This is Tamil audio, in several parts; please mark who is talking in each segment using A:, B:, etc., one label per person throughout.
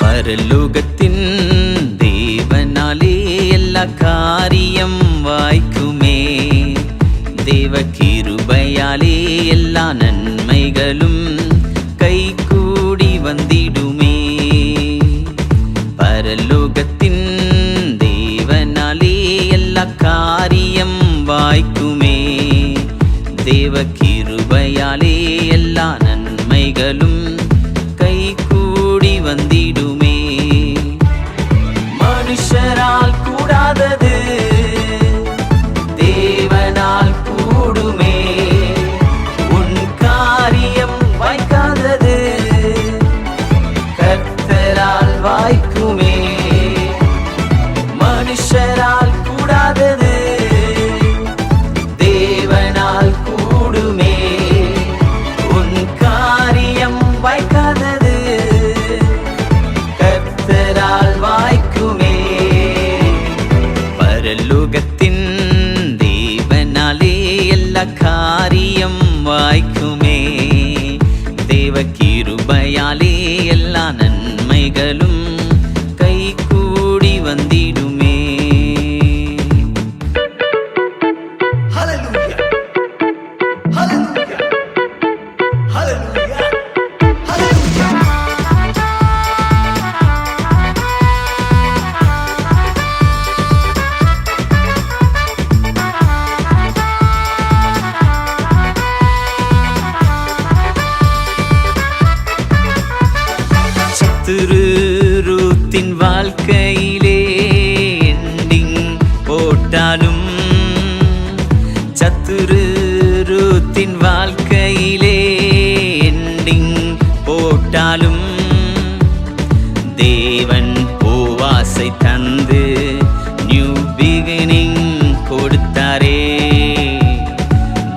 A: பரலோகத்தின் தேவனாலே எல்லா காரியம் வாய்க்குமே. தேவ கிருபையாலே எல்லா நன்மைகளும் கைகூடி வந்திடுமே. பரலோகத்தின் தேவனாலே எல்லா காரியம் வாய்க்குமே. தேவ கிருபையாலே எல்லா நன்மைகளும் கைகூடி வந்திடுமே. மனுஷரால் கூடாதது தேவனால் கூடுமே. உன் காரியம் வாய்க்காதது கர்த்தரால் வாய்க்குமே. மனுஷரால் கூடாதது தேவனால் கூடுமே. உன் காரியம் வாய்க்காதது கர்த்தரால் வாய்க்குமே. பரலோகத்தின் தேவனாலே எல்லா காரியம் வாய்க்குமே. தேவ கிருபையாலே எல்லா நன்மைகளும் கைகூடி வந்திடுமே. ரூத்தின் வாழ்க்கையிலே எண்டிங் போட்டாலும், ரூத்தின் வாழ்க்கையிலே எண்டிங் போட்டாலும், தேவன் போவாசை தந்து நியூ பிகினிங் கொடுத்தாரே.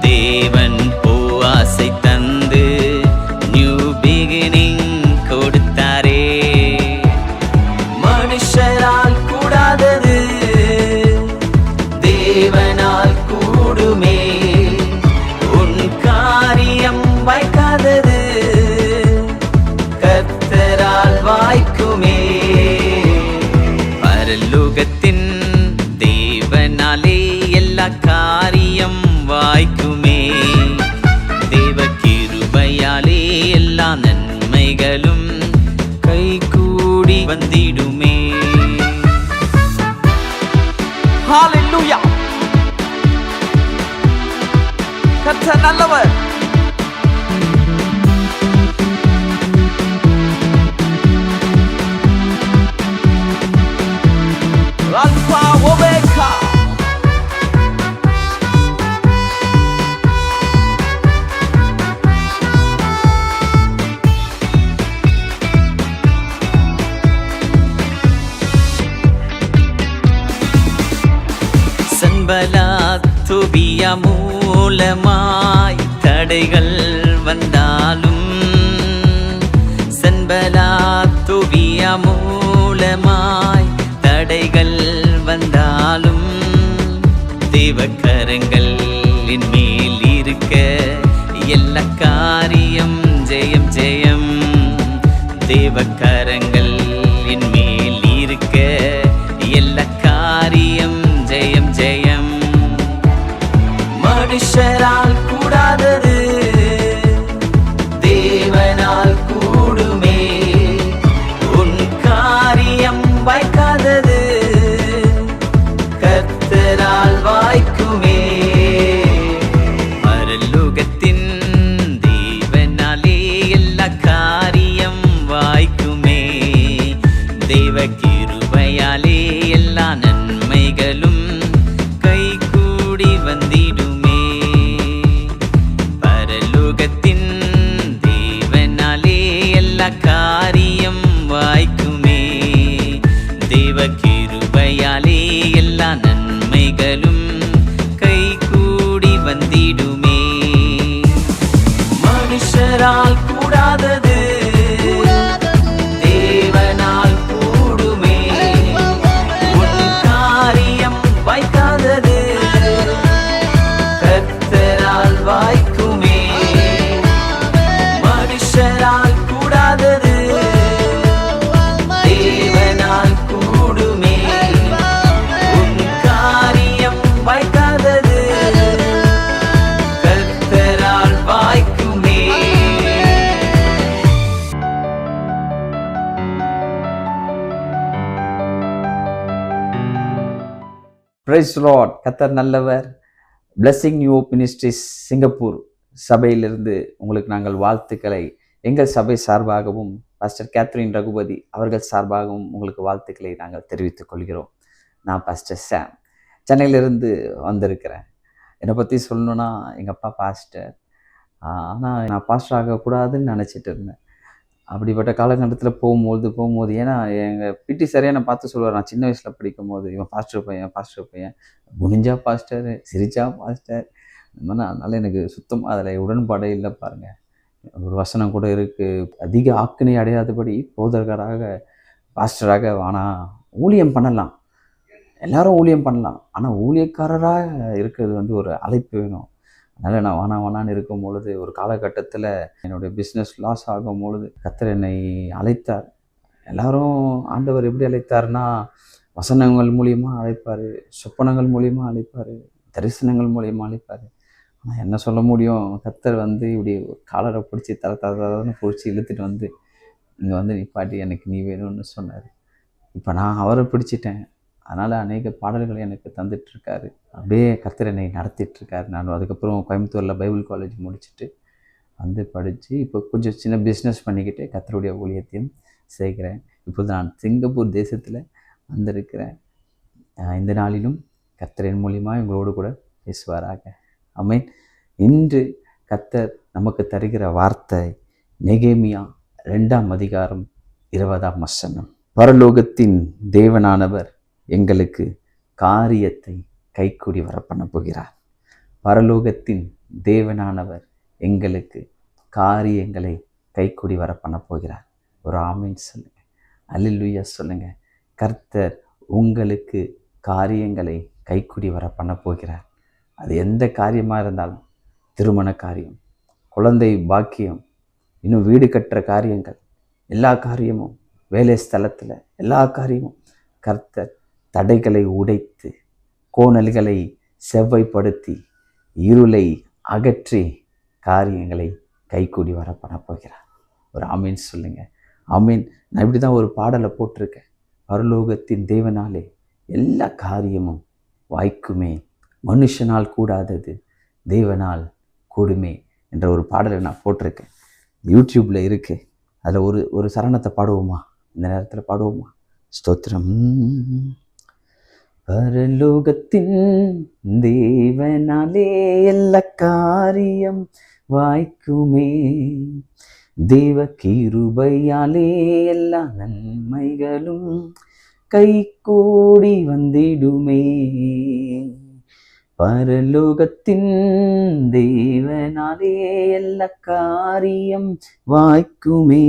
A: தேவன் போவாசை தந்து நியூ பிகினிங் கொடுத்தாரே. மனுஷரால் கூடாதது தேவனால் கூடுமே. உன் காரியம் வாய்க்காதது கர்த்தரால் வாய்க்குமே. பரலோகத்தின் தேவனாலே எல்லா காரியம் வாய்க்குமே. தேவ கிருபையாலே எல்லா நன்மைகளும் கைகூடி வந்திடுமே.
B: ஹalleluya. கர்த்தர் நல்லவர். Alpha omega.
A: சன்பலாத் தொபியா மூலமாய் தடைகள் வந்தாலும், சன்பலாத் தொபியா மூலமாய் தடைகள் வந்தாலும், தேவக்கரங்கள் மேல் இருக்க எல்லா காரியம் ஜெயம் ஜெயம். தேவக்கரங்கள் மேல் இருக்க எல்லா காரியம் ஜெயம் ஜெயம். மனுஷரால் கூடாதது தேவனால் கூடுமே. உன் காரியம் வாய்க்காதது கர்த்தரால் வாய்க்குமே. பரலோகத்தின் தேவனாலே எல்லா காரியம் வாய்க்குமே. எல்லா காரியம் வாய்க்குமே. தேவ கிருபையாலே எல்லா நன்மைகளும் கைகூடி வந்திடுமே. மனுஷரால் கூடாதது தேவனால் கூடுமே. உன் காரியம் வாய்க்காதது கர்த்தரால் வாய்க்குமே. மனுஷரால் கூடாதது தேவனால் கூடுமே. உன் காரியம் வாய்க்காதது கர்த்தரால் வாய்க்குமே.
C: Price Lord. கர்த்தர் நல்லவர். பிளெஸிங் நியூ மினிஸ்ட்ரிஸ் சிங்கப்பூர் சபையிலிருந்து உங்களுக்கு நாங்கள் வாழ்த்துக்களை எங்கள் சபை சார்பாகவும் பாஸ்டர் கேத்ரின் ரகுபதி அவர்கள் சார்பாகவும் உங்களுக்கு வாழ்த்துக்களை நாங்கள் தெரிவித்துக் கொள்கிறோம். நான் பாஸ்டர் சாம் சென்னையிலிருந்து வந்திருக்கிறேன். என்னை பற்றி சொல்லணுன்னா எங்கள் அப்பா பாஸ்டர். ஆனால் நான் பாஸ்டர் ஆகக்கூடாதுன்னு நினச்சிட்டு இருந்தேன். அப்படிப்பட்ட காலகட்டத்தில் போகும்போது ஏன்னா எங்கள் பிடி சரியாக நான் பார்த்து சொல்லுவார். நான் சின்ன வயசில் படிக்கும் போது இவன் பாஸ்டர் பையன் குனிஞ்சா பாஸ்டர், சிரிச்சா பாஸ்டர், இந்த மாதிரி. அதனால் எனக்கு சுத்தமாக அதில் உடன்பாடே இல்லை. பாருங்கள், ஒரு வசனம் கூட இருக்குது, அதிக ஆக்கினை அடையாதபடி போதகராக பாஸ்டராக ஆனால் ஊழியம் பண்ணலாம், எல்லாரும் ஊழியம் பண்ணலாம், ஆனால் ஊழியக்காரராக இருக்கிறது ஒரு அழைப்பு வேணும். அதனால் நான் வேணான்னு இருக்கும் பொழுது ஒரு காலகட்டத்தில் என்னுடைய பிஸ்னஸ் லாஸ் ஆகும் பொழுது கர்த்தர் என்னை அழைத்தார். எல்லாரும் ஆண்டவர் எப்படி அழைத்தார்னா, வசனங்கள் மூலியமாக அழைப்பார், சொப்பனங்கள் மூலியமாக அழைப்பார், தரிசனங்கள் மூலியமாக அழைப்பார். ஆனால் என்ன சொல்ல முடியும், கர்த்தர் இப்படி காலரை பிடிச்சி தரன்னு பிடிச்சி இழுத்துட்டு இங்கே நிப்பாட்டி எனக்கு நீ வேணும்னு சொன்னார். இப்போ நான் அவரை பிடிச்சிட்டேன். அதனால் அநேக பாடல்களை எனக்கு தந்துட்டுருக்காரு. அப்படியே கர்த்தர் என்னை நடத்திட்டுருக்காரு. நான் அதுக்கப்புறம் கோயம்புத்தூரில் பைபிள் காலேஜ் முடிச்சுட்டு படித்து இப்போ கொஞ்சம் சின்ன பிஸ்னஸ் பண்ணிக்கிட்டு கர்த்தருடைய ஊழியத்தையும் செய்கிறேன். இப்போது நான் சிங்கப்பூர் தேசத்தில் வந்திருக்கிறேன். இந்த நாளிலும் கர்த்தரின் மூலியமாக எங்களோடு கூட பேசுவாராக. ஆமென். இன்று கர்த்தர் நமக்கு தருகிற வார்த்தை நெகேமியா 2ஆம் அதிகாரம் 20ஆம் வசனம். பரலோகத்தின் தேவனானவர் எங்களுக்கு காரியத்தை கைக்கூடி வர பண்ண போகிறார். பரலோகத்தின் தேவனானவர் எங்களுக்கு காரியங்களை கைக்கூடி வர பண்ண போகிறார். ஒரு ஆமீன் சொல்லுங்க, அல்லேலூயா சொல்லுங்க. கர்த்தர் உங்களுக்கு காரியங்களை கைக்கூடி வர பண்ண போகிறார். அது எந்த காரியமாக இருந்தாலும், திருமண காரியம், குழந்தை பாக்கியம், இன்னும் வீடு கட்டுற காரியங்கள், எல்லா காரியமும், வேலை ஸ்தலத்தில் எல்லா காரியமும் கர்த்தர் தடைகளை உடைத்து கோணல்களை செவ்வாய்ப்படுத்தி இருளை அகற்றி காரியங்களை கைக்கூடி வர பண்ண போகிறார். ஒரு ஆமீன் சொல்லுங்க. ஆமீன். நான் இப்படி தான் ஒரு பாடலை போட்டிருக்கேன். பரலோகத்தின் தேவனாலே எல்லா காரியமும் வாய்க்குமே, மனுஷனால் கூடாதது தேவனால் கூடுமே என்ற ஒரு பாடலை நான் போட்டிருக்கேன். யூடியூப்பில் இருக்குது. அதில் ஒரு சரணத்தை பாடுவோமா? இந்த நேரத்தில் பாடுவோமா? ஸ்தோத்திரம். பரலோகத்தின் தேவனாலே எல்லா காரியம் வாய்க்குமே, தேவ கிருபையாலே எல்லா நன்மைகளும் கைகூடி வந்திடுமே. பரலோகத்தின் தேவனாலே எல்லா காரியம் வாய்க்குமே,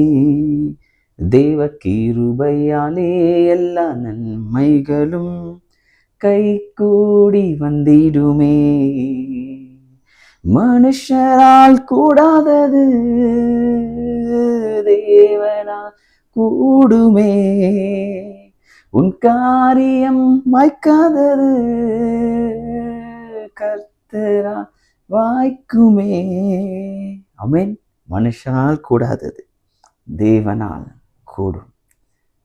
C: தேவ கிருபையாலே எல்லா நன்மைகளும் கைகூடி வந்திடுமே. மனுஷரால் கூடாதது தேவனால் கூடுமே, உன் காரியம் வாய்க்காதது கர்த்தரால் வாய்க்குமே. ஆமென். மனுஷனால் கூடாதது தேவனால் கூடும்.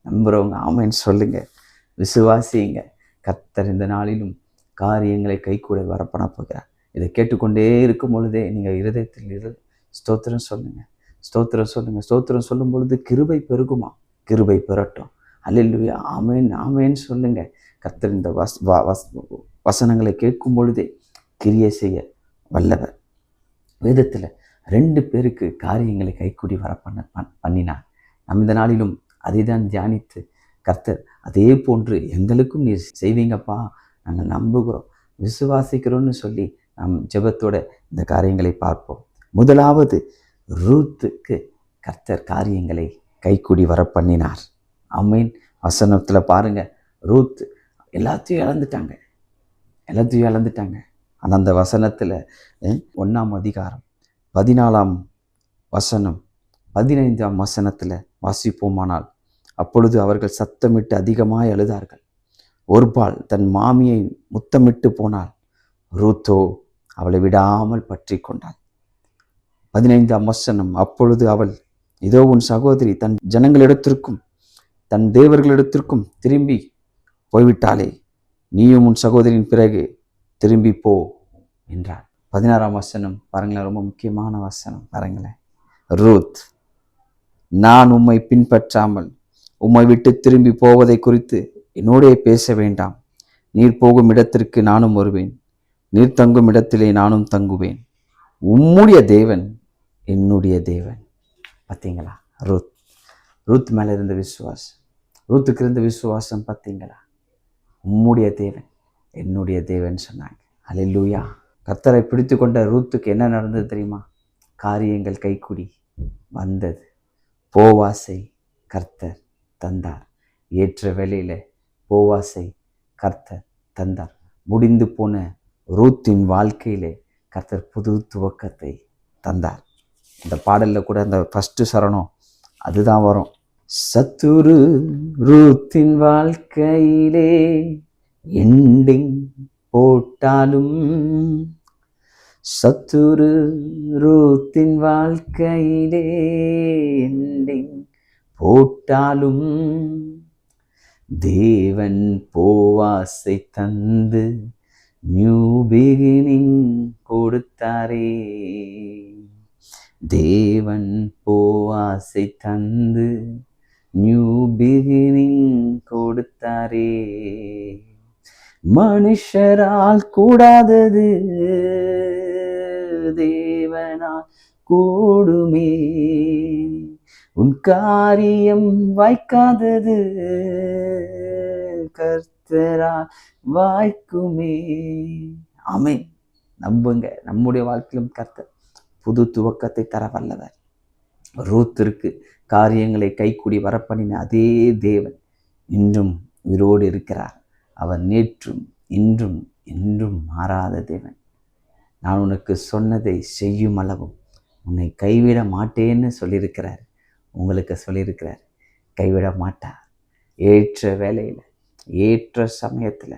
C: நம்புறவங்க ஆமென் சொல்லுங்க, விசுவாசிங்க. கர்த்தர் இந்த நாளிலும் காரியங்களை கைகூட வரப்பண்ண போகிறார். இதை கேட்டுக்கொண்டே இருக்கும் பொழுதே நீங்கள் இருதயத்தில் ஸ்தோத்திரம் சொல்லுங்க, ஸ்தோத்திரம் சொல்லுங்க. ஸ்தோத்திரம் சொல்லும் பொழுது கிருபை பெருகுமா? கிருபை பெறட்டும். அல்லேலூயா. ஆமென் ஆமென் சொல்லுங்க. கர்த்தர் இந்த வசனங்களை கேட்கும் பொழுதே கிரியை செய்ய வல்லவர். வேதத்தில் 2 பேருக்கு காரியங்களை கைக்கூடி வர பண்ணினார். நாம் இந்த நாளிலும் அதை தான் தியானித்து கர்த்தர் அதே போன்று எங்களுக்கும் நீர் செய்வீங்கப்பா, நாங்கள் நம்புகிறோம், விசுவாசிக்கிறோன்னு சொல்லி நாம் ஜெபத்தோட இந்த காரியங்களை பார்ப்போம். முதலாவது, ரூத்துக்கு கர்த்தர் காரியங்களை கைக்கூடி வர பண்ணினார். ஆமென். வசனத்தில் பாருங்க, ரூத் எல்லாத்தையும் இழந்துட்டாங்க. ஆனால் அந்த வசனத்தில் 1ஆம் அதிகாரம் 14ஆம் வசனம் 15ஆம் வசனத்தில் வாசிப்போமானால், அப்பொழுது அவர்கள் சத்தமிட்டு அதிகமாய் அழுதார்கள். ஒர்பாள் தன் மாமியை முத்தமிட்டு போனாள், ரூத்தோ அவளை விடாமல் பற்றி கொண்டாள். 15ஆம் வசனம், அப்பொழுது அவள், இதோ உன் சகோதரி தன் ஜனங்களிடத்திற்கும் தன் தேவர்களிடத்திற்கும் திரும்பி போய்விட்டாளே, நீயும் உன் சகோதரியின் பிறகு திரும்பி போ என்றார். 16ஆம் வசனம் பாருங்களேன், ரொம்ப முக்கியமான வசனம் பாருங்களேன். ரூத், நான் உம்மை பின்பற்றாமல் உம்மை விட்டு திரும்பி போவதை குறித்து என்னோடே பேச வேண்டாம். நீர் போகும் இடத்திற்கு நானும் வருவேன், நீர் தங்கும் இடத்திலே நானும் தங்குவேன். உம்முடைய தேவன் என்னுடைய தேவன். பார்த்தீங்களா? ரூத் மேலே இருந்த விசுவாசம், ரூத்துக்கு இருந்த விசுவாசம் பார்த்தீங்களா? உம்முடைய தேவன் என்னுடைய தேவன் சொன்னாங்க. அல்லேலூயா. கர்த்தரை பிடித்து கொண்ட ரூத்துக்கு என்ன நடந்தது தெரியுமா? காரியங்கள் கைக்கூடி வந்தது. போவாசை கர்த்தர் தந்தார். ஏற்ற வேளையில போவாசை கர்த்தர் தந்தார். முடிந்து போன ரூத்தின் வாழ்க்கையிலே கர்த்தர் புது துவக்கத்தை தந்தார். இந்த பாடலில் கூட அந்த ஃபஸ்ட்டு சரணம் அதுதான் வரும். சத்துரு ரூத்தின் வாழ்க்கையிலே எண்டிங் போட்டாலும், சத்துரு ரூத்தின் வாழ்க்கையிலே எண்டிங் போட்டாலும், தேவன் போவாசை தந்து நியூ பிகினிங் கொடுத்தாரே. தேவன் போவாசை தந்து நியூ பிகினிங் கொடுத்தாரே. மனுஷரால் கூடாதது தேவனால் கூடுமே, உன் காரியம் வாய்க்காதது கர்த்தரால் வாய்க்குமே. ஆமென். நம்புங்க, நம்முடைய வாழ்க்கையிலும் கர்த்தர் புது துவக்கத்தை தர வல்லவர். ரூத்திற்கு காரியங்களை கைக்கூடி வரப்பண்ணின அதே தேவன் இன்றும் உயிரோடு இருக்கிறார். அவர் நேற்றும் இன்றும் என்றும் மாறாத தேவன். நான் உனக்கு சொன்னதை செய்யும் அளவும் உன்னை கைவிட மாட்டேன்னு சொல்லியிருக்கிறார். உங்களுக்கு சொல்லியிருக்கிறார், கைவிட மாட்டார். ஏற்ற வேளையில் ஏற்ற சமயத்தில்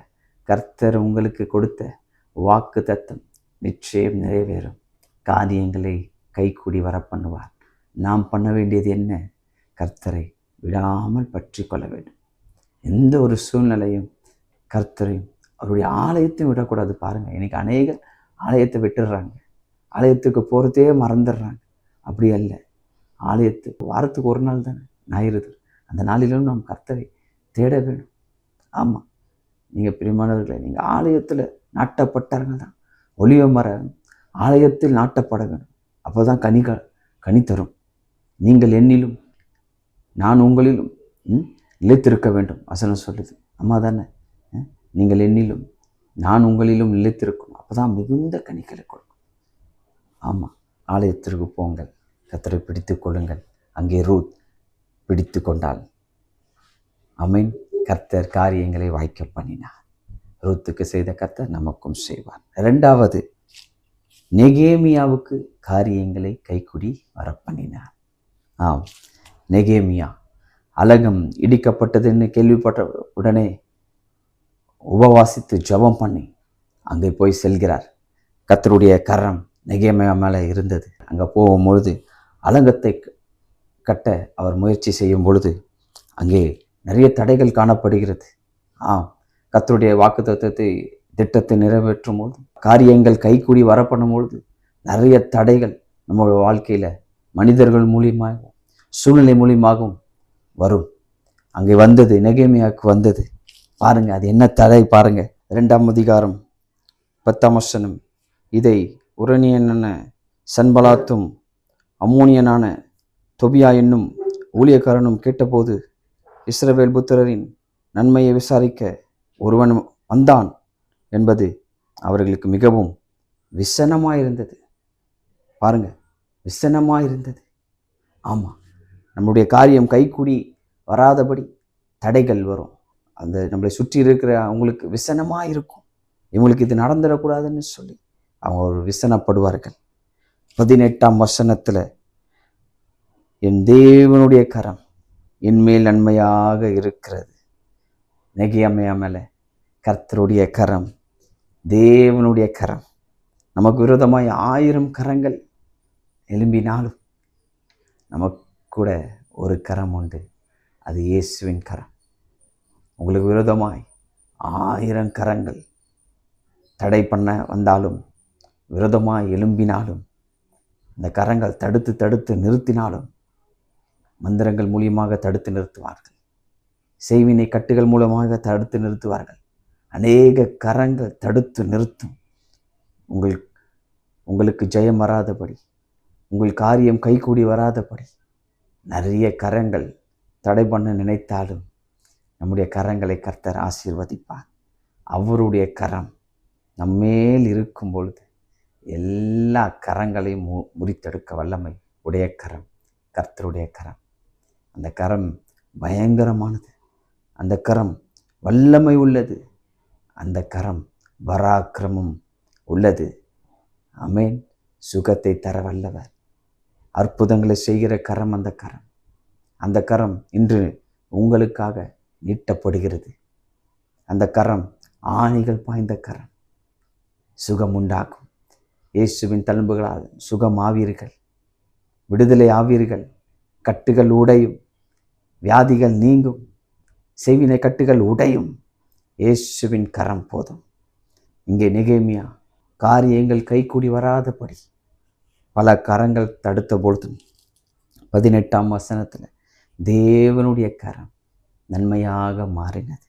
C: கர்த்தர் உங்களுக்கு கொடுத்த வாக்கு தத்தம் நிச்சயம் நிறைவேறும். காரியங்களை கைக்கூடி வர பண்ணுவார். நாம் பண்ண வேண்டியது என்ன? கர்த்தரை விடாமல் பற்றி கொள்ள வேண்டும். எந்த ஒரு சூழ்நிலையும் கர்த்தரையும் அவருடைய ஆலயத்தையும் விடக்கூடாது. பாருங்கள், இன்னைக்கு அநேகர் ஆலயத்தை விட்டுடுறாங்க, ஆலயத்துக்கு போகிறதே மறந்துடுறாங்க. அப்படி அல்ல. ஆலயத்துக்கு வாரத்துக்கு ஒரு நாள் தானே ஞாயிறு, அந்த நாளிலும் நாம் கர்த்தரை தேட வேணும். ஆமாம், நீங்கள் பிரியமானவர்களே, நீங்கள் ஆலயத்தில் நாட்டப்பட்டார்கள் தான். ஒலிவ மரம் ஆலயத்தில் நாட்டப்பட வேணும். அப்போ தான் கனி தரும். நீங்கள் என்னிலும் நான் உங்களிலும் நிலைத்திருக்க வேண்டும். வசனம் சொல்லுது. அம்மா தானே, நீங்கள் என்னிலும் நான் உங்களிலும் நிலைத்திருக்கும். அப்போ தான் மிகுந்த கனிகளை கொடுக்கும். ஆமாம், ஆலயத்திற்கு போங்கள், கர்த்தரை பிடித்து கொள்ளுங்கள். அங்கே ரூத் பிடித்து கொண்டாள். ஆமென். கர்த்தர் காரியங்களை வாய்க்க பண்ணினார். ரூத்துக்கு செய்த கர்த்தர் நமக்கும் செய்வார். இரண்டாவது, நெகேமியாவுக்கு காரியங்களை கைக்குடி வர பண்ணினார். ஆம், நெகேமியா அலகம் இடிக்கப்பட்டதுன்னு கேள்விப்பட்ட உடனே உபவாசித்து ஜெபம் பண்ணி அங்கே போய் செல்கிறார். கர்த்தருடைய கரம் நெகேமியா மேலே இருந்தது. அங்கே போகும்பொழுது அலங்கத்தை கட்ட அவர் முயற்சி செய்யும் பொழுது அங்கே நிறைய தடைகள் காணப்படுகிறது. கர்த்தருடைய வாக்குத்தத்தத்தை திட்டத்தை நிறைவேற்றும் பொழுது, காரியங்கள் கைக்கூடி வரப்படும் பொழுது நிறைய தடைகள் நம்மளுடைய வாழ்க்கையில் மனிதர்கள் மூலியமாகவும் சூழ்நிலை மூலியமாகவும் வரும். அங்கே வந்தது, நெகேமியாவுக்கு வந்தது. பாருங்க, அது என்ன தடை பாருங்க. 2ஆம் அதிகாரம் 10ஆம் வசனம். இதை உரணியனான சன்பலாத்தும் அம்மோனியனான தொபியா என்னும் ஊழியக்காரனும் கேட்டபோது இஸ்ரவேல் புத்திரரின் நன்மையை விசாரிக்க ஒருவன் வந்தான் என்பது அவர்களுக்கு மிகவும் விசனமாயிருந்தது. பாருங்க, விசனமாயிருந்தது. ஆமாம், நம்முடைய காரியம் கைக்கூடி வராதபடி தடைகள் வரும். அந்த நம்மளை சுற்றி இருக்கிற அவங்களுக்கு விசனமாக இருக்கும். இவங்களுக்கு இது நடந்துடக்கூடாதுன்னு சொல்லி அவங்க ஒரு விசனப்படுவார்கள். 18ஆம் வசனத்தில், என் தேவனுடைய கரம் என்மேல் நன்மையாக இருக்கிறது. நெகேமியா மேலே கர்த்தருடைய கரம், தேவனுடைய கரம். நமக்கு விரோதமாய் 1000 கரங்கள் எழும்பினாலும் நமக்கு கூட ஒரு கரம் உண்டு, அது இயேசுவின் கரம். உங்களுக்கு விரோதமாய் 1000 கரங்கள் தடை பண்ண வந்தாலும், விரோதமாய் எழும்பினாலும், இந்த கரங்கள் தடுத்து தடுத்து நிறுத்தினாலும், மந்திரங்கள் மூலியமாக தடுத்து நிறுத்துவார்கள், செய்வினை கட்டுகள் மூலமாக தடுத்து நிறுத்துவார்கள். அநேக கரங்கள் தடுத்து நிறுத்தும். உங்களுக்கு ஜெயம் வராதபடி, உங்கள் காரியம் கைகூடி வராதபடி நிறைய கரங்கள் தடை பண்ண நினைத்தாலும் நம்முடைய கரங்களை கர்த்தர் ஆசீர்வதிப்பார். அவருடைய கரம் நம்மேல் இருக்கும் பொழுது எல்லா கரங்களையும் முறித்தெடுக்க வல்லமை உடைய கரம் கர்த்தருடைய கரம். அந்த கரம் பயங்கரமானது, அந்த கரம் வல்லமை உள்ளது, அந்த கரம் பராக்கிரமம் உள்ளது. ஆமென். சுகத்தை தர வல்லவர், அற்புதங்களை செய்கிற கரம் அந்த கரம். அந்த கரம் இன்று உங்களுக்காக நீட்டப்படுகிறது. அந்த கரம் ஆணிகள் பாய்ந்த கரம். சுகம் உண்டாகும். இயேசுவின் தழும்புகளால் சுகம் ஆவீர்கள், விடுதலை ஆவீர்கள். கட்டுகள் உடையும், வியாதிகள் நீங்கும், செய்வினை கட்டுகள் உடையும். இயேசுவின் கரம் போதும். இங்கே நெகேமியா காரியங்கள் கைகூடி வராதபடி பல கரங்கள் தடுத்த பொழுது 18ஆம் வசனத்தில் தேவனுடைய கரம் நன்மையாக மாறினது.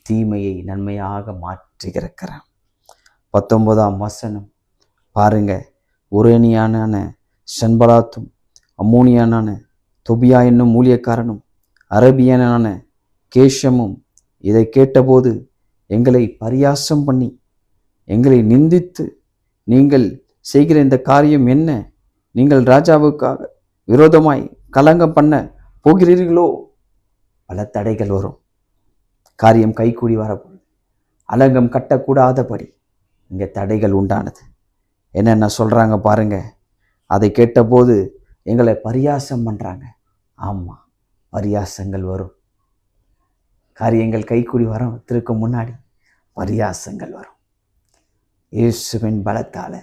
C: தீமையை நன்மையாக மாற்றுகிற கரம். 19ஆம் வசனம் பாருங்க, உரேனியானான சன்பலாத்தும், அம்மோனியானான தொபியா என்னும் ஊழியக்காரனும், அரபியனான கேஷமும் இதை கேட்டபோது எங்களை பரியாசம் பண்ணி எங்களை நிந்தித்து, நீங்கள் செய்கிற இந்த காரியம் என்ன? நீங்கள் ராஜாவுக்காக விரோதமாய் கலங்கம் பண்ண போகிறீர்களோ? பல தடைகள் வரும். காரியம் கைகூடி வரப்போகுது. அலங்கம் கட்டக்கூடாதபடி இங்கே தடைகள் உண்டானது. என்னென்ன சொல்கிறாங்க பாருங்க. அதை கேட்டபோது எங்களை பரியாசம் பண்ணுறாங்க. ஆமாம், பரியாசங்கள் வரும். காரியங்கள் கைகூடி வரத்துக்கு முன்னாடி பரியாசங்கள் வரும். இயேசுவின் பலத்தால்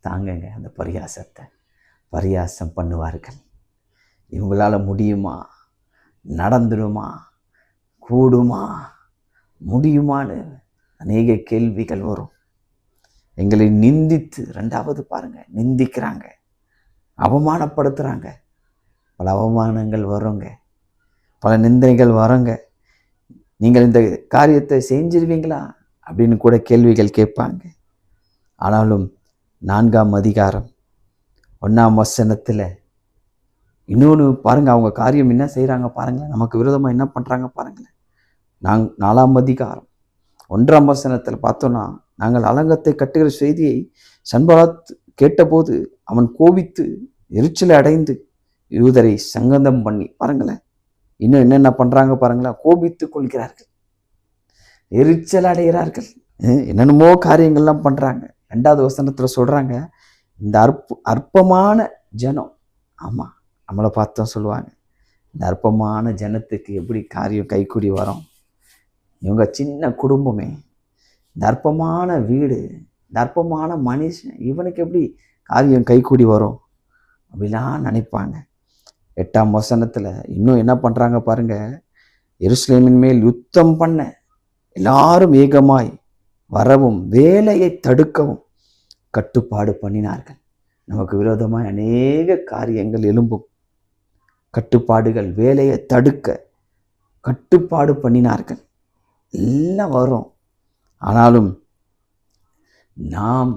C: தாங்கங்க அந்த பரியாசத்தை. பரியாசம் பண்ணுவார்கள். இவங்களால் முடியுமா, நடந்துடுமா, கூடுமா, முடியுமான்னு அநேக கேள்விகள் வரும். எங்களை நிந்தித்து, ரெண்டாவது பாருங்க, நிந்திக்கிறாங்க, அவமானப்படுத்துகிறாங்க. பல அவமானங்கள் வருங்க, பல நிந்தைகள் வருங்க. நீங்கள் இந்த காரியத்தை செஞ்சிருவீங்களா அப்படின்னு கூட கேள்விகள் கேட்பாங்க. ஆனாலும் 4ஆம் அதிகாரம் 1ஆம் வசனத்தில் இன்னொன்று பாருங்கள், அவங்க காரியம் என்ன செய்கிறாங்க பாருங்களேன், நமக்கு விரோதமாக என்ன பண்ணுறாங்க பாருங்களேன். 4ஆம் அதிகாரம் 1ஆம் வசனத்தில் பார்த்தோன்னா, நாங்கள் அலங்கத்தை கட்டுகிற செய்தியை சன்பலாத் கேட்டபோது அவன் கோபித்து எரிச்சலை அடைந்து யூதரை சங்கந்தம் பண்ணி, பாருங்களேன் இன்னும் என்னென்ன பண்ணுறாங்க பாருங்களேன், கோபித்து கொள்கிறார்கள், எரிச்சல் அடைகிறார்கள், என்னென்னமோ காரியங்கள்லாம் பண்ணுறாங்க. 2வது வசனத்தில் சொல்கிறாங்க, இந்த அற்பமான ஜனம். ஆமாம், நம்மளை பார்த்தோம் சொல்லுவாங்க, இந்த அற்பமான ஜனத்துக்கு எப்படி காரியம் கைக்கூடி வரும்? இவங்க சின்ன குடும்பமே, இந்த அற்பமான வீடு, இந்த அற்பமான மனுஷன், இவனுக்கு எப்படி காரியம் கைக்கூடி வரும் அப்படிலாம் நினைப்பாங்க. 8ஆம் வசனத்தில் இன்னும் என்ன பண்ணுறாங்க பாருங்க, எருசலேமின் மேல் யுத்தம் பண்ண எல்லாரும் ஏகமாய் வரவும் வேலையை தடுக்கவும் கட்டுப்பாடு பண்ணினார்கள். நமக்கு விரோதமாய் அநேக காரியங்கள் எழும்பும். கட்டுப்பாடுகள், வேலையை தடுக்க கட்டுப்பாடு பண்ணினார்கள். எல்லாம் வரும். ஆனாலும் நாம்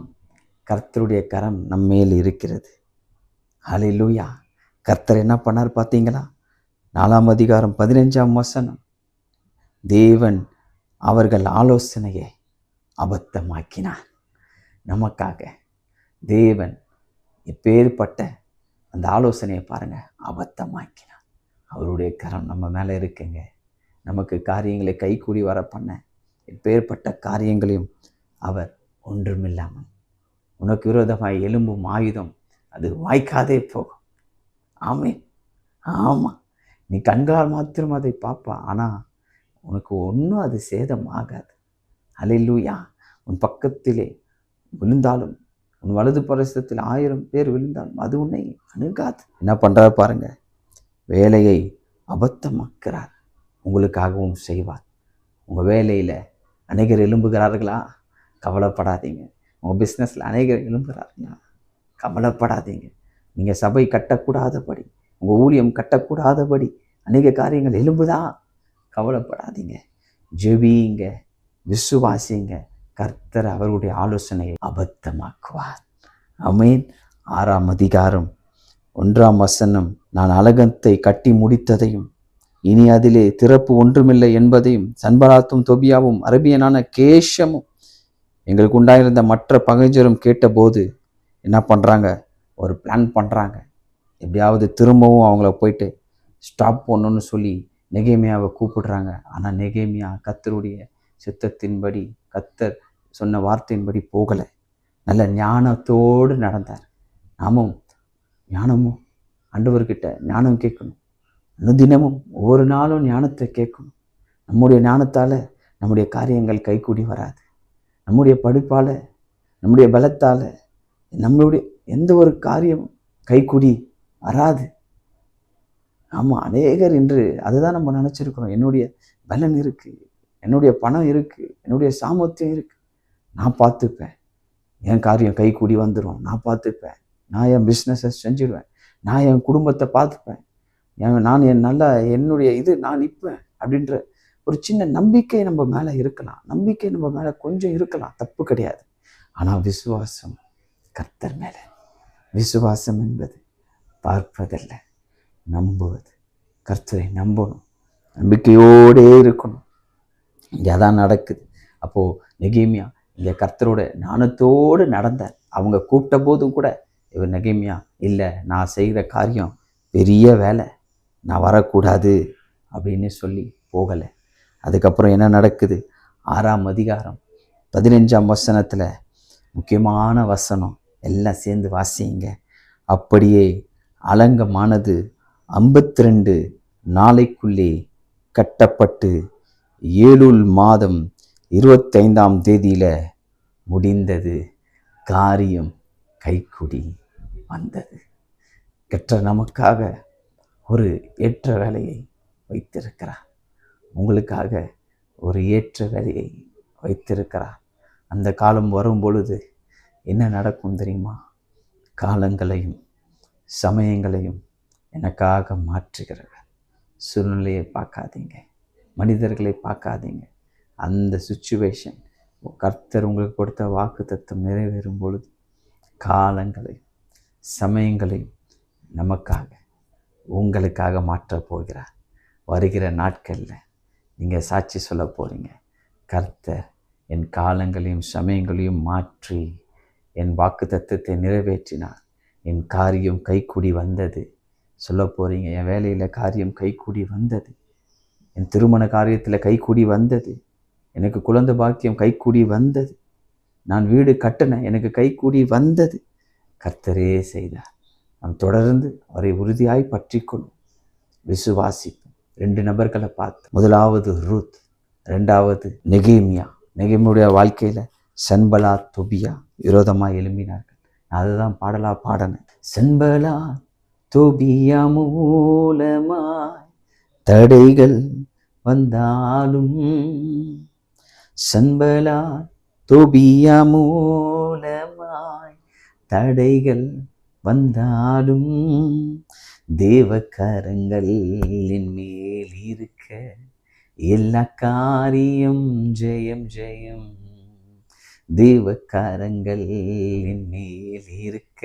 C: கர்த்தருடைய கரம் நம்மேல் இருக்கிறது. ஹல்லேலூயா. கர்த்தர் என்ன பண்ணார் பார்த்தீங்களா? 4:15 தேவன் அவர்கள் ஆலோசனையை அபத்தமாக்கினார். நமக்காக தேவன் எப்பேற்பட்ட அந்த ஆலோசனையை பாருங்க, அபத்தமாக்கினார். அவருடைய கரம் நம்ம மேலே இருக்குங்க. நமக்கு காரியங்களை கைகூடி வர பண்ண எப்பேற்பட்ட காரியங்களையும் அவர் ஒன்றுமில்லாமல் உனக்கு விரோதமாய் எழும்பும் ஆயுதம் அது வாய்க்காதே போகும். ஆமென். ஆமாம், நீ கண்களால் மாத்திரம் அதை பார்ப்பா, ஆனால் உனக்கு ஒன்றும் அது சேதம் ஆகாது. அல்லேலூயா. உன் பக்கத்திலே விழுந்தாலும், உன் வலது பரிசத்தில் 1000 பேர் விழுந்தாலும் அது உன்னை அணுகாது. என்ன பண்ணுறாரு பாருங்க, வேலையை அபத்தமாக்குறார், உங்களுக்காகவும் செய்வார். உங்கள் வேலையில் அநேகர் எழும்புகிறார்களா? கவலைப்படாதீங்க. உங்கள் பிஸ்னஸில் அநேகர் எழும்புகிறார்களா? கவலைப்படாதீங்க. நீங்கள் சபை கட்டக்கூடாதபடி, உங்கள் ஊழியம் கட்டக்கூடாதபடி அநேக காரியங்கள் எழும்புதா? கவலைப்படாதீங்க. ஜெபிங்க, விசுவாசிங்க. கர்த்தர் அவருடைய ஆலோசனையை அபத்தமாக்குவார். ஆமென். 6:1 நான் அலகத்தை கட்டி முடித்ததையும் இனி அதிலே திறப்பு ஒன்றுமில்லை என்பதையும் சன்பலாத்தும் தொபியாவும் அரபியனான கேஷமும் எங்களுக்கு உண்டாயிருந்த மற்ற பகைஞரும் கேட்டபோது என்ன பண்ணுறாங்க? ஒரு பிளான் பண்ணுறாங்க. எப்படியாவது திரும்பவும் அவங்கள போயிட்டு ஸ்டாப் பண்ணணும்னு சொல்லி நெகேமியாவை கூப்பிடுறாங்க. ஆனால் நெகேமியா கர்த்தருடைய சித்தத்தின்படி, கர்த்தர் சொன்ன வார்த்தையின்படி போகலை. நல்ல ஞானத்தோடு நடந்தார். நாமும் ஞானமும் ஆண்டவர்கிட்ட ஞானம் கேட்கணும். அனுதினமும் ஒவ்வொரு நாளும் ஞானத்தை கேட்கணும். நம்முடைய ஞானத்தால் நம்முடைய காரியங்கள் கைகூடி வராது. நம்முடைய படிப்பால், நம்முடைய பலத்தால் நம்மளுடைய எந்த ஒரு காரியமும் கைகூடி வராது. ஆமாம், அநேகர் இன்று அதுதான் நம்ம நினச்சிருக்கிறோம். என்னுடைய பலன் இருக்குது, என்னுடைய பணம் இருக்குது, என்னுடைய சாமர்த்தியம் இருக்குது, நான் பார்த்துப்பேன், என் காரியம் கைகூடி வந்துடும், நான் பார்த்துப்பேன், நான் என் பிஸ்னஸை செஞ்சிடுவேன், நான் என் குடும்பத்தை பார்த்துப்பேன், நான் என்னுடைய நான் நிற்பேன் அப்படின்ற ஒரு சின்ன நம்பிக்கை நம்ம மேலே இருக்கலாம். நம்பிக்கை நம்ம மேலே கொஞ்சம் இருக்கலாம், தப்பு கிடையாது. ஆனால் விசுவாசம் கர்த்தர் மேலே. விசுவாசம் என்பது பார்ப்பதல்ல, நம்புவது. கர்த்தரை நம்பணும், நம்பிக்கையோடே இருக்கணும். இங்கே அதான் நடக்குது. அப்போது நெகேமியா இங்கே கர்த்தரோட ஞானத்தோடு நடந்தார். அவங்க கூப்பிட்ட போதும் கூட இவர் நெகேமியா, இல்லை, நான் செய்கிற காரியம் பெரிய வேலை, நான் வரக்கூடாது அப்படின்னு சொல்லி போகலை. அதுக்கப்புறம் என்ன நடக்குது? 6:15 முக்கியமான வசனம், எல்லாம் சேர்ந்து வாசிங்க. அப்படியே அலங்கமானது 52 நாளைக்குள்ளே கட்டப்பட்டு ஏலூல் மாதம் 25 முடிந்தது. காரியம் கைக்குடி வந்தது. கர்த்தர் நமக்காக ஒரு ஏற்ற வேலையை வைத்திருக்கிறார். உங்களுக்காக ஒரு ஏற்ற வேலையை வைத்திருக்கிறார். அந்த காலம் வரும் பொழுது என்ன நடக்கும் தெரியுமா? காலங்களையும் சமயங்களையும் எனக்காக மாற்றுகிறவர். சூழ்நிலையை பார்க்காதீங்க, மனிதர்களை பார்க்காதீங்க. அந்த சுச்சுவேஷன், கர்த்தர் உங்களுக்கு கொடுத்த வாக்குத்தத்தம் நிறைவேறும் பொழுது காலங்களையும் சமயங்களையும் நமக்காக, உங்களுக்காக மாற்றப் போகிறார். வருகிற நாட்களில் நீங்கள் சாட்சி சொல்ல போகிறீங்க, கர்த்தர் என் காலங்களையும் சமயங்களையும் மாற்றி என் வாக்குத்தத்தத்தை நிறைவேற்றினார், என் காரியம் கைக்கூடி வந்தது சொல்ல போகிறீங்க. என் வேலையில் காரியம் கைக்கூடி வந்தது, என் திருமண காரியத்தில் கைக்கூடி வந்தது, எனக்கு குழந்தை பாக்கியம் கைக்கூடி வந்தது, நான் வீடு கட்டினேன், எனக்கு கைக்கூடி வந்தது. கர்த்தரே செய்தார். நாம் தொடர்ந்து அவரை உறுதியாய் பற்றிக்கொள்ளும், விசுவாசிப்போம். 2 நபர்களை பார்த்து, முதலாவது ரூத், 2வது நெகேமியா. நெகேமியுடைய வாழ்க்கையில் சன்பலா தொபியா விரோதமாக எழும்பினார்கள். நான் அதுதான் பாடலாக பாடினேன். சன்பலா தொபியா மூலமாய் தடைகள் வந்தாலும், சன்பலா தொபியா மூலமாய் தடைகள் வந்தாலும், தேவக்கரங்கள் என் மேல் இருக்க எல்லா காரியம் ஜெயம் ஜெயம். தேவக்கரங்கள் என் மேல் இருக்க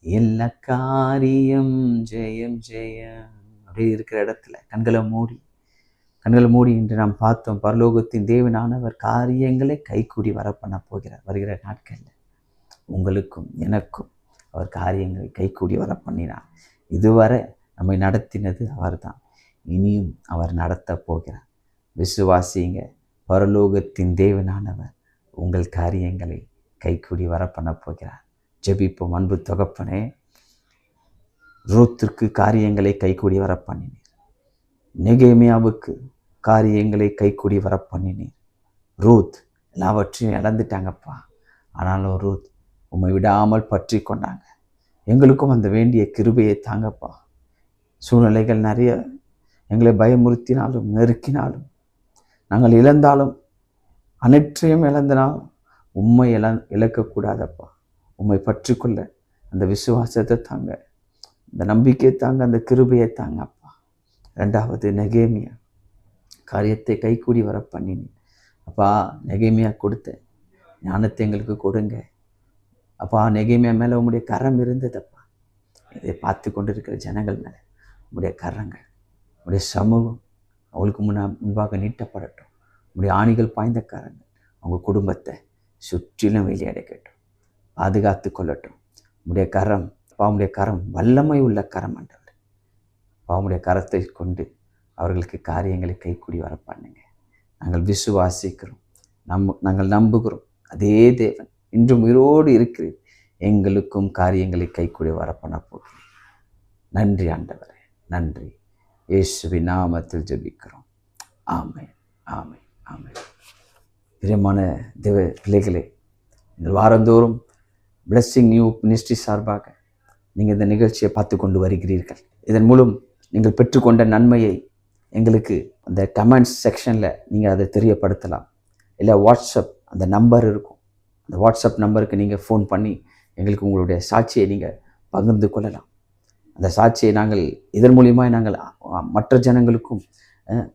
C: எல்லா காரியம் ஜெயம் ஜெயம். அப்படியே இருக்கிற இடத்துல கண்களை மூடி இன்று நாம் பார்த்தோம், பரலோகத்தின் தேவனானவர் காரியங்களை கைகூடி வர பண்ண போகிறார். வருகிற நாட்களில் உங்களுக்கும் எனக்கும் அவர் காரியங்களை கைகூடி வர பண்ணினார். இதுவரை நம்மை நடத்தினது அவர்தான், இனியும் அவர் நடத்த போகிறார். விசுவாசிங்க, பரலோகத்தின் தேவனானவர் உங்கள் காரியங்களை கைகூடி வர பண்ண போகிறார். ஜெபிப்போம். அன்பு தகப்பனே, ரூத்திற்கு காரியங்களை கைகூடி வர பண்ணினீர். நெகேமியாவுக்கு காரியங்களை கைகூடி வர பண்ணினீர். ரூத் எல்லாவற்றையும் இழந்துட்டாங்கப்பா, ஆனாலும் ரூத் உம்மை விடாமல் பற்றி கொண்டாங்க. எங்களுக்கும் அந்த வேண்டிய கிருபையை தாங்கப்பா. சூழ்நிலைகள் நிறைய எங்களை பயமுறுத்தினாலும் நெருக்கினாலும், நாங்கள் இழந்தாலும் அனைற்றையும் இழந்தனாலும் உம்மை இழக்கக்கூடாதப்பா. உம்மை பற்றி கொள்ள அந்த விசுவாசத்தை தாங்க, அந்த நம்பிக்கையை தாங்க, அந்த கிருபையை தாங்க அப்பா. ரெண்டாவது, நெகேமியா காரியத்தை கைகூடி வர பண்ணினேன் அப்பா. நெகேமியா கொடுத்த ஞானத்தை எங்களுக்கு கொடுங்க அப்பா. நெகேமியா மேலே உம்முடைய கரம் இருந்ததப்பா. இதை பார்த்து கொண்டு இருக்கிற ஜனங்கள் மேலே உம்முடைய கரங்கள், உம்முடைய சமூகம் அவங்களுக்கு முன்பாக நீட்டப்படட்டும். உம்முடைய ஆணிகள் பாய்ந்த கரங்கள் அவங்க குடும்பத்தை சுற்றிலும் வெளியடைக்கட்டும், பாதுகாத்து கொள்ளட்டும். உம்முடைய கரம் பாவமுடைய கரம் வல்லமை உள்ள கரம் ஆண்டவர். பாவமுடைய கரத்தை கொண்டு அவர்களுக்கு காரியங்களை கைக்கூடி வர பண்ணுங்க. நாங்கள் விசுவாசிக்கிறோம், நாங்கள் நம்புகிறோம். அதே தேவன் இன்றும் உயிரோடு இருக்கிறேன், எங்களுக்கும் காரியங்களை கைக்கூடி வர பண்ண போகிறேன். நன்றி ஆண்டவரே, நன்றி. இயேசுவின் நாமத்தில் ஜெபிக்கிறோம். ஆமென், ஆமென், ஆமென். பிரியமான தேவ பிள்ளைகளே, இந்த வாரந்தோறும் பிளெஸ்ஸிங் நியூ மினிஸ்ட்ரி சார்பாக நீங்கள் இந்த நிகழ்ச்சியை பார்த்து கொண்டு வருகிறீர்கள். இதன் மூலம் நீங்கள் பெற்றுக்கொண்ட நன்மையை எங்களுக்கு அந்த கமெண்ட்ஸ் செக்ஷனில் நீங்கள் அதை தெரியப்படுத்தலாம். இல்லை வாட்ஸ்அப் அந்த நம்பர் இருக்கும், அந்த வாட்ஸ்அப் நம்பருக்கு நீங்கள் ஃபோன் பண்ணி எங்களுக்கு உங்களுடைய சாட்சியை நீங்கள் பகிர்ந்து கொள்ளலாம். அந்த சாட்சியை நாங்கள் இதன் மூலியமாக நாங்கள் மற்ற ஜனங்களுக்கும்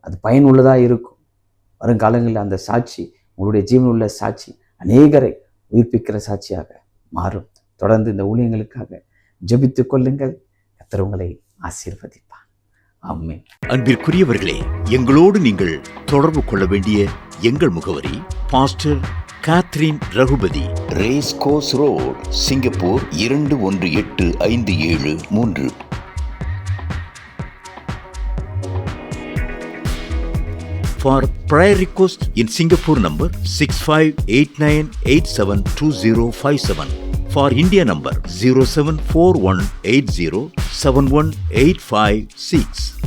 C: அது பயனுள்ளதாக இருக்கும். வருங்காலங்களில் அந்த சாட்சி, உங்களுடைய ஜீவனுள்ள சாட்சி அநேகரை உயிர்ப்பிக்கிற சாட்சியாக மாறும். தொடர்ந்து இந்த ஊழியங்களுக்காக ஜெபித்து கொள்ளுங்கள். கர்த்தர் உங்களை ஆசீர்வதிப்பார். ஆமென்.
D: அன்பிற்குரியவர்களே, எங்களோடு நீங்கள் தொடர்பு கொள்ள வேண்டிய எங்கள் முகவரி: pastor Catherine Raghupathi,
E: race course road, Singapore 218573.
D: For prayer request in Singapore number 6589872057. For India number 074180718556.